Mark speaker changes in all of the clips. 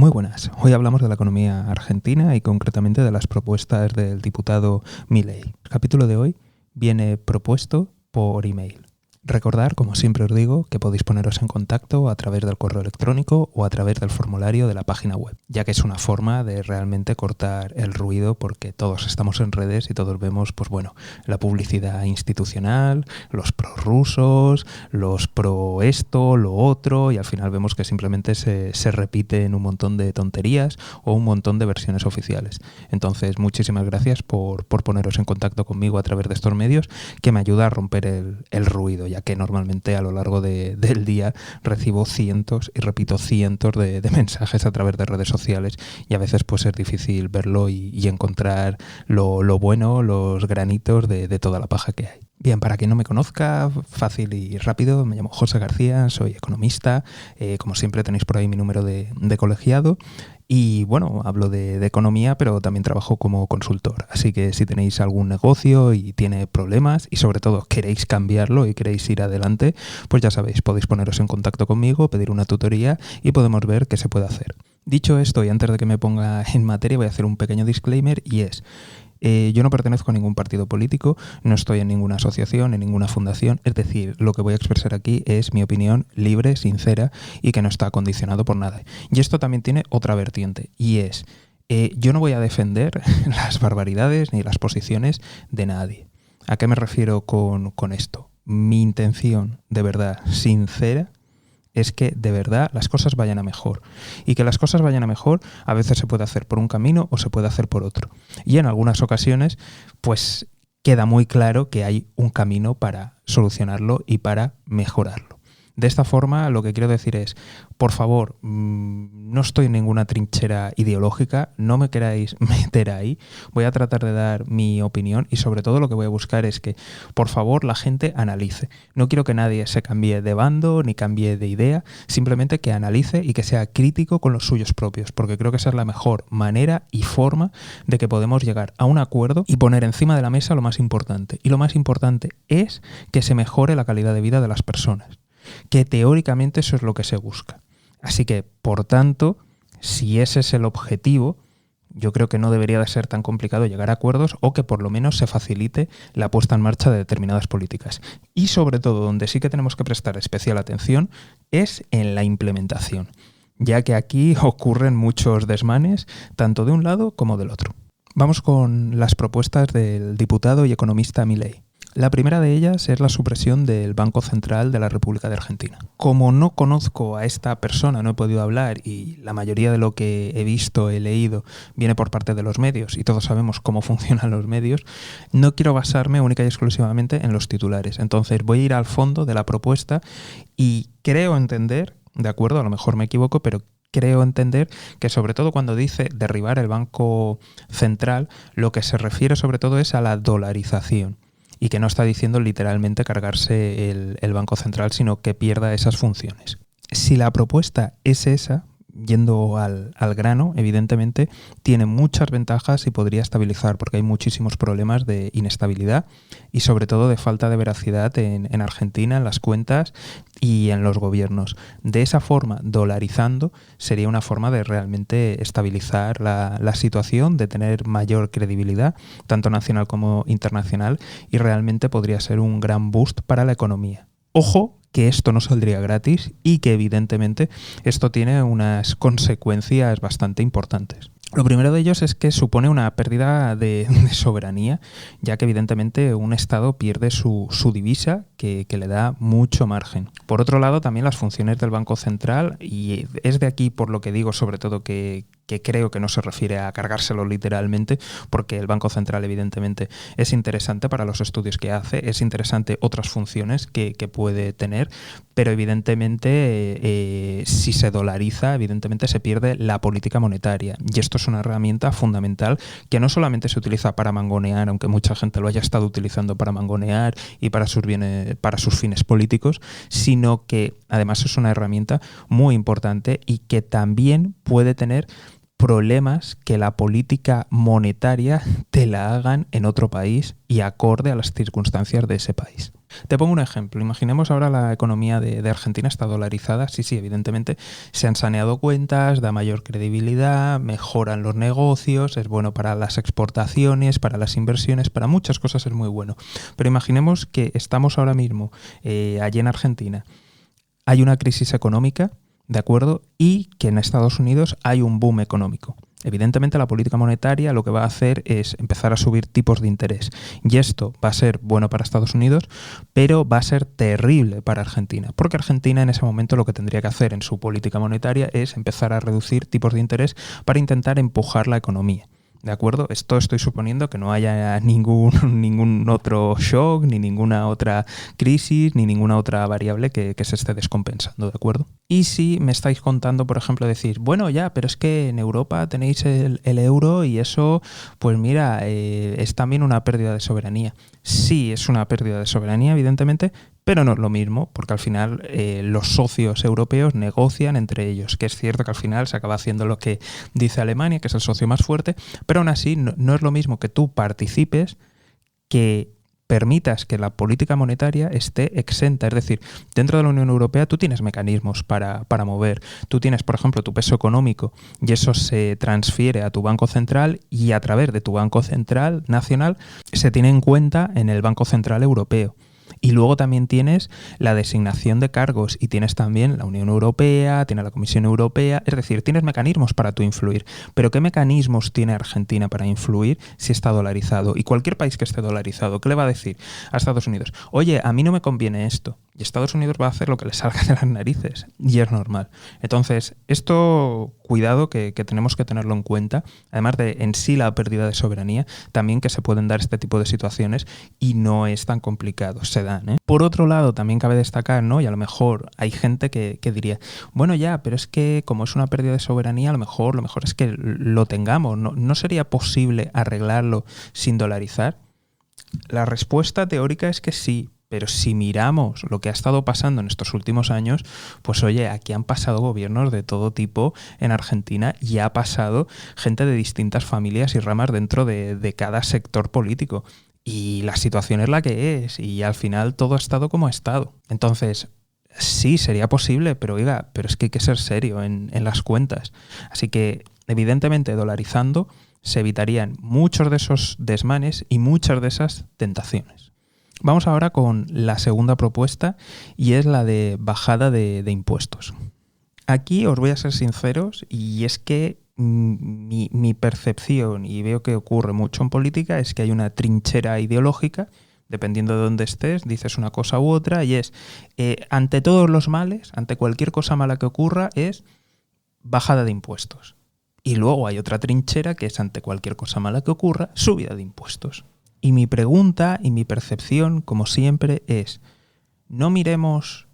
Speaker 1: Muy buenas. Hoy hablamos de la economía argentina y concretamente de las propuestas del diputado Milei. El capítulo de hoy viene propuesto por email. Recordar, como siempre os digo, que podéis poneros en contacto a través del correo electrónico o a través del formulario de la página web, ya que es una forma de realmente cortar el ruido porque todos estamos en redes y todos vemos, la publicidad institucional, los prorrusos, los pro esto, lo otro, y al final vemos que simplemente se repiten un montón de tonterías o un montón de versiones oficiales. Entonces, muchísimas gracias por poneros en contacto conmigo a través de estos medios, que me ayuda a romper el ruido, ya que normalmente a lo largo del día recibo cientos de mensajes a través de redes sociales y a veces pues es difícil verlo y encontrar lo bueno, los granitos de toda la paja que hay. Bien, para quien no me conozca, fácil y rápido, me llamo José García, soy economista, como siempre tenéis por ahí mi número de colegiado. Y hablo de economía, pero también trabajo como consultor. Así que si tenéis algún negocio y tiene problemas y sobre todo queréis cambiarlo y queréis ir adelante, pues ya sabéis, podéis poneros en contacto conmigo, pedir una tutoría y podemos ver qué se puede hacer. Dicho esto, y antes de que me ponga en materia, voy a hacer un pequeño disclaimer y es... yo no pertenezco a ningún partido político, no estoy en ninguna asociación, en ninguna fundación, es decir, lo que voy a expresar aquí es mi opinión libre, sincera y que no está condicionado por nada. Y esto también tiene otra vertiente y es, yo no voy a defender las barbaridades ni las posiciones de nadie. ¿A qué me refiero con esto? Mi intención, de verdad, sincera, es que de verdad las cosas vayan a mejor. Y que las cosas vayan a mejor a veces se puede hacer por un camino o se puede hacer por otro. Y en algunas ocasiones pues queda muy claro que hay un camino para solucionarlo y para mejorarlo. De esta forma lo que quiero decir es, por favor, no estoy en ninguna trinchera ideológica, no me queráis meter ahí, voy a tratar de dar mi opinión y sobre todo lo que voy a buscar es que, por favor, la gente analice. No quiero que nadie se cambie de bando ni cambie de idea, simplemente que analice y que sea crítico con los suyos propios, porque creo que esa es la mejor manera y forma de que podemos llegar a un acuerdo y poner encima de la mesa lo más importante. Y lo más importante es que se mejore la calidad de vida de las personas, que teóricamente eso es lo que se busca. Así que, por tanto, si ese es el objetivo, yo creo que no debería de ser tan complicado llegar a acuerdos o que por lo menos se facilite la puesta en marcha de determinadas políticas. Y sobre todo, donde sí que tenemos que prestar especial atención es en la implementación, ya que aquí ocurren muchos desmanes, tanto de un lado como del otro. Vamos con las propuestas del diputado y economista Milei. La primera de ellas es la supresión del Banco Central de la República de Argentina. Como no conozco a esta persona, no he podido hablar y la mayoría de lo que he visto, he leído, viene por parte de los medios y todos sabemos cómo funcionan los medios, no quiero basarme única y exclusivamente en los titulares. Entonces voy a ir al fondo de la propuesta y creo entender, de acuerdo, a lo mejor me equivoco, pero creo entender que sobre todo cuando dice derribar el Banco Central, lo que se refiere sobre todo es a la dolarización. Y que no está diciendo literalmente cargarse el Banco Central, sino que pierda esas funciones. Si la propuesta es esa, yendo al grano, evidentemente tiene muchas ventajas y podría estabilizar, porque hay muchísimos problemas de inestabilidad y sobre todo de falta de veracidad en Argentina, en las cuentas y en los gobiernos. De esa forma, dolarizando, sería una forma de realmente estabilizar la situación, de tener mayor credibilidad, tanto nacional como internacional, y realmente podría ser un gran boost para la economía. Ojo, que esto no saldría gratis y que evidentemente esto tiene unas consecuencias bastante importantes. Lo primero de ellos es que supone una pérdida de soberanía, ya que evidentemente un Estado pierde su divisa que le da mucho margen. Por otro lado, también las funciones del Banco Central, y es de aquí por lo que digo sobre todo que creo que no se refiere a cargárselo literalmente, porque el Banco Central evidentemente es interesante para los estudios que hace, es interesante otras funciones que puede tener, pero evidentemente si se dolariza, evidentemente se pierde la política monetaria, y esto es una herramienta fundamental que no solamente se utiliza para mangonear, aunque mucha gente lo haya estado utilizando para mangonear y para sus fines políticos, sino que además es una herramienta muy importante y que también puede tener problemas que la política monetaria te la hagan en otro país y acorde a las circunstancias de ese país. Te pongo un ejemplo. Imaginemos ahora la economía de Argentina está dolarizada. Sí, sí, evidentemente se han saneado cuentas, da mayor credibilidad, mejoran los negocios, es bueno para las exportaciones, para las inversiones, para muchas cosas es muy bueno. Pero imaginemos que estamos ahora mismo allí en Argentina. Hay una crisis económica, ¿de acuerdo? Y que en Estados Unidos hay un boom económico. Evidentemente la política monetaria lo que va a hacer es empezar a subir tipos de interés y esto va a ser bueno para Estados Unidos, pero va a ser terrible para Argentina, porque Argentina en ese momento lo que tendría que hacer en su política monetaria es empezar a reducir tipos de interés para intentar empujar la economía. ¿De acuerdo? Esto estoy suponiendo que no haya ningún otro shock, ni ninguna otra crisis, ni ninguna otra variable que se esté descompensando, ¿de acuerdo? Y si me estáis contando, por ejemplo, decir, bueno, ya, pero es que en Europa tenéis el euro y eso, pues mira, es también una pérdida de soberanía. Sí, es una pérdida de soberanía, evidentemente, pero no es lo mismo, porque al final los socios europeos negocian entre ellos, que es cierto que al final se acaba haciendo lo que dice Alemania, que es el socio más fuerte, pero aún así no es lo mismo que tú participes que permitas que la política monetaria esté exenta. Es decir, dentro de la Unión Europea tú tienes mecanismos para mover. Tú tienes, por ejemplo, tu peso económico y eso se transfiere a tu Banco Central y a través de tu Banco Central nacional se tiene en cuenta en el Banco Central Europeo. Y luego también tienes la designación de cargos y tienes también la Unión Europea, tienes la Comisión Europea, es decir, tienes mecanismos para tú influir. Pero ¿qué mecanismos tiene Argentina para influir si está dolarizado? Y cualquier país que esté dolarizado, ¿qué le va a decir a Estados Unidos? Oye, a mí no me conviene esto. Y Estados Unidos va a hacer lo que le salga de las narices. Y es normal. Entonces, esto, cuidado que tenemos que tenerlo en cuenta. Además de en sí la pérdida de soberanía, también que se pueden dar este tipo de situaciones y no es tan complicado. Se dan, ¿eh? Por otro lado, también cabe destacar, ¿no? Y a lo mejor hay gente que diría, bueno, ya, pero es que como es una pérdida de soberanía, lo mejor es que lo tengamos. ¿No sería posible arreglarlo sin dolarizar? La respuesta teórica es que sí. Pero si miramos lo que ha estado pasando en estos últimos años, pues oye, aquí han pasado gobiernos de todo tipo en Argentina y ha pasado gente de distintas familias y ramas dentro de cada sector político. Y la situación es la que es y al final todo ha estado como ha estado. Entonces, sí, sería posible, pero oiga, pero es que hay que ser serio en las cuentas. Así que, evidentemente, dolarizando se evitarían muchos de esos desmanes y muchas de esas tentaciones. Vamos ahora con la segunda propuesta y es la de bajada de impuestos. Aquí os voy a ser sinceros y es que mi percepción, y veo que ocurre mucho en política, es que hay una trinchera ideológica, dependiendo de dónde estés, dices una cosa u otra, y es, ante todos los males, ante cualquier cosa mala que ocurra, es bajada de impuestos. Y luego hay otra trinchera que es ante cualquier cosa mala que ocurra, subida de impuestos. Y mi pregunta y mi percepción, como siempre, es, no miremos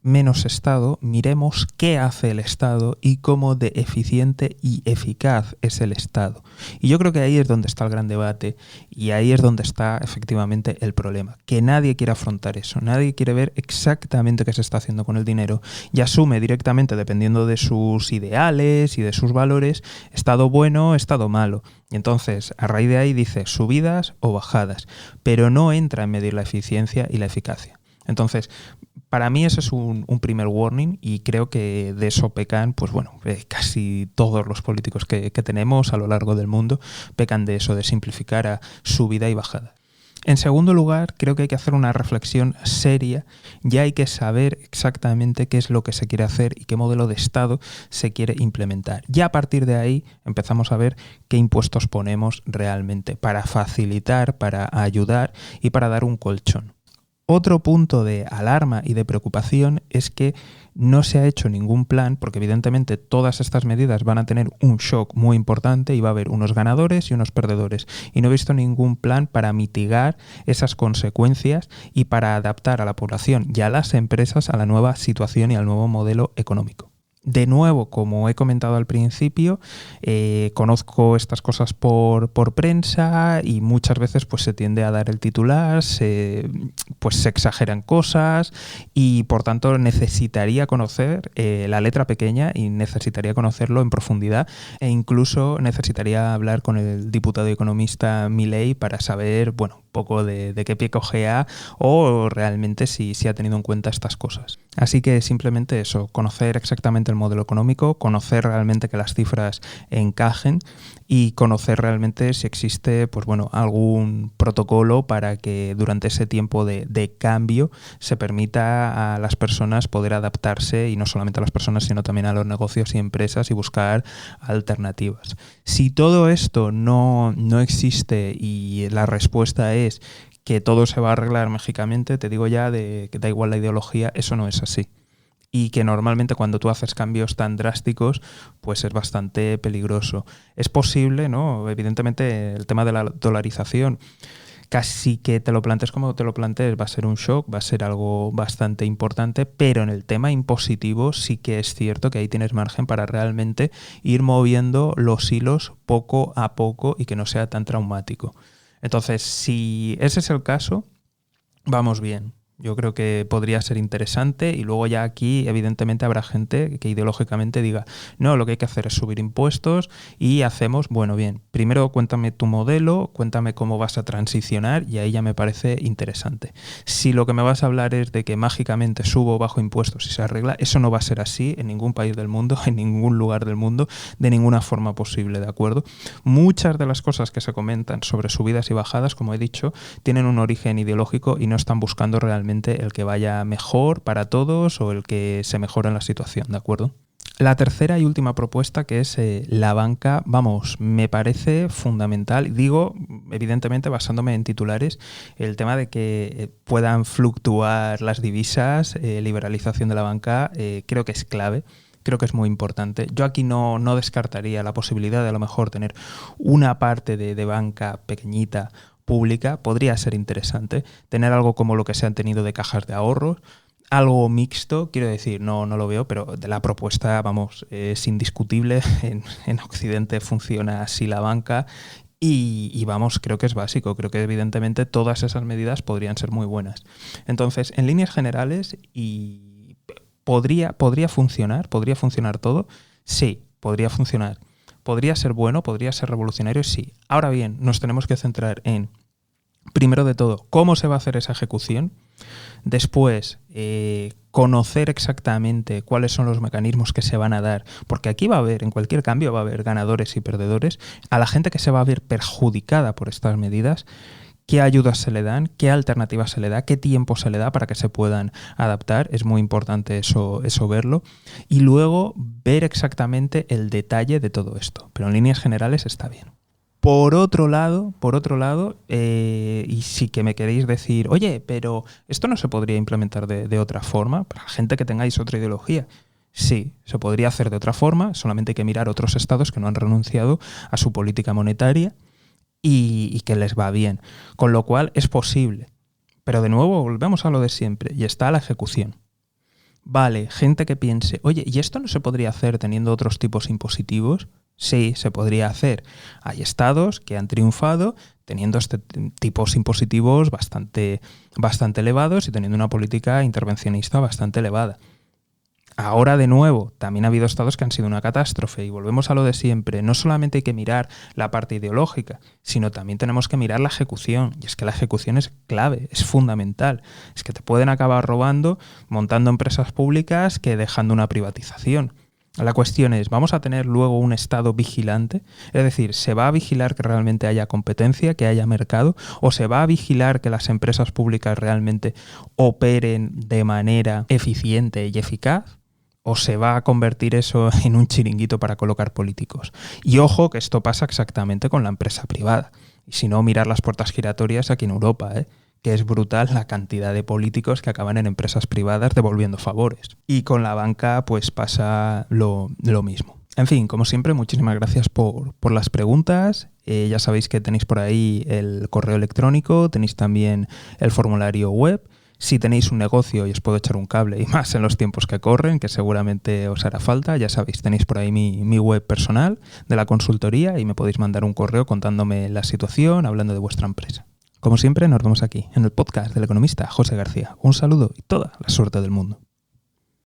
Speaker 1: menos Estado, miremos qué hace el Estado y cómo de eficiente y eficaz es el Estado. Y yo creo que ahí es donde está el gran debate y ahí es donde está efectivamente el problema, que nadie quiere afrontar eso, nadie quiere ver exactamente qué se está haciendo con el dinero y asume directamente, dependiendo de sus ideales y de sus valores, Estado bueno, Estado malo. Y entonces, a raíz de ahí dice subidas o bajadas, pero no entra en medir la eficiencia y la eficacia. Entonces, para mí ese es un primer warning y creo que de eso pecan, pues bueno, casi todos los políticos que tenemos a lo largo del mundo pecan de eso, de simplificar a subida y bajada. En segundo lugar, creo que hay que hacer una reflexión seria, ya hay que saber exactamente qué es lo que se quiere hacer y qué modelo de Estado se quiere implementar. Ya a partir de ahí empezamos a ver qué impuestos ponemos realmente para facilitar, para ayudar y para dar un colchón. Otro punto de alarma y de preocupación es que no se ha hecho ningún plan, porque evidentemente todas estas medidas van a tener un shock muy importante y va a haber unos ganadores y unos perdedores. Y no he visto ningún plan para mitigar esas consecuencias y para adaptar a la población y a las empresas a la nueva situación y al nuevo modelo económico. De nuevo, como he comentado al principio, conozco estas cosas por prensa y muchas veces pues, se tiende a dar el titular, se exageran cosas y por tanto necesitaría conocer la letra pequeña y necesitaría conocerlo en profundidad e incluso necesitaría hablar con el diputado y economista Milei para saber, bueno, poco de qué pie cojea o realmente si ha tenido en cuenta estas cosas. Así que simplemente eso, conocer exactamente el modelo económico, conocer realmente que las cifras encajen y conocer realmente si existe algún protocolo para que durante ese tiempo de cambio se permita a las personas poder adaptarse, y no solamente a las personas sino también a los negocios y empresas, y buscar alternativas. Si todo esto no existe y la respuesta es que todo se va a arreglar mágicamente, te digo ya de que da igual la ideología, eso no es así. Y que normalmente cuando tú haces cambios tan drásticos, pues es bastante peligroso. Es posible, ¿no? Evidentemente el tema de la dolarización, casi que te lo plantees como te lo plantees, va a ser un shock, va a ser algo bastante importante, pero en el tema impositivo sí que es cierto que ahí tienes margen para realmente ir moviendo los hilos poco a poco y que no sea tan traumático. Entonces, si ese es el caso, vamos bien. Yo creo que podría ser interesante, y luego ya aquí evidentemente habrá gente que ideológicamente diga no, lo que hay que hacer es subir impuestos y hacemos, bueno, bien, primero cuéntame tu modelo, cuéntame cómo vas a transicionar, y ahí ya me parece interesante. Si lo que me vas a hablar es de que mágicamente subo o bajo impuestos y se arregla, eso no va a ser así en ningún país del mundo, en ningún lugar del mundo, de ninguna forma posible, ¿de acuerdo? Muchas de las cosas que se comentan sobre subidas y bajadas, como he dicho, tienen un origen ideológico y no están buscando realmente el que vaya mejor para todos o el que se mejore en la situación, ¿de acuerdo? La tercera y última propuesta, que es la banca, me parece fundamental. Digo, evidentemente, basándome en titulares, el tema de que puedan fluctuar las divisas, liberalización de la banca, creo que es clave. Creo que es muy importante. Yo aquí no descartaría la posibilidad de a lo mejor tener una parte de banca pequeñita pública. Podría ser interesante tener algo como lo que se han tenido de cajas de ahorros, algo mixto, quiero decir, no lo veo, pero de la propuesta, es indiscutible. En Occidente funciona así la banca y creo que es básico. Creo que evidentemente todas esas medidas podrían ser muy buenas. Entonces, en líneas generales, y ¿podría funcionar todo? Sí, podría funcionar. ¿Podría ser bueno? ¿Podría ser revolucionario? Sí. Ahora bien, nos tenemos que centrar en, primero de todo, cómo se va a hacer esa ejecución. Después, conocer exactamente cuáles son los mecanismos que se van a dar, porque aquí en cualquier cambio va a haber ganadores y perdedores. A la gente que se va a ver perjudicada por estas medidas, qué ayudas se le dan, qué alternativas se le da, qué tiempo se le da para que se puedan adaptar. Es muy importante eso verlo. Y luego ver exactamente el detalle de todo esto. Pero en líneas generales está bien. Por otro lado, y sí que me queréis decir, oye, pero esto no se podría implementar de otra forma, para la gente que tengáis otra ideología. Sí, se podría hacer de otra forma, solamente hay que mirar otros estados que no han renunciado a su política monetaria y que les va bien. Con lo cual es posible. Pero de nuevo volvemos a lo de siempre, y está la ejecución. Vale, gente que piense, oye, ¿y esto no se podría hacer teniendo otros tipos impositivos? Sí, se podría hacer. Hay estados que han triunfado teniendo tipos impositivos bastante elevados y teniendo una política intervencionista bastante elevada. Ahora, de nuevo, también ha habido estados que han sido una catástrofe, y volvemos a lo de siempre. No solamente hay que mirar la parte ideológica, sino también tenemos que mirar la ejecución. Y es que la ejecución es clave, es fundamental. Es que te pueden acabar robando montando empresas públicas que dejando una privatización. La cuestión es, ¿vamos a tener luego un Estado vigilante? Es decir, ¿se va a vigilar que realmente haya competencia, que haya mercado? ¿O se va a vigilar que las empresas públicas realmente operen de manera eficiente y eficaz? ¿O se va a convertir eso en un chiringuito para colocar políticos? Y ojo que esto pasa exactamente con la empresa privada. Y si no, mirar las puertas giratorias aquí en Europa, que es brutal la cantidad de políticos que acaban en empresas privadas devolviendo favores. Y con la banca pues pasa lo mismo. En fin, como siempre, muchísimas gracias por las preguntas. Ya sabéis que tenéis por ahí el correo electrónico, tenéis también el formulario web. Si tenéis un negocio y os puedo echar un cable, y más en los tiempos que corren, que seguramente os hará falta, ya sabéis, tenéis por ahí mi web personal de la consultoría y me podéis mandar un correo contándome la situación, hablando de vuestra empresa. Como siempre, nos vemos aquí, en el podcast del economista José García. Un saludo y toda la suerte del mundo.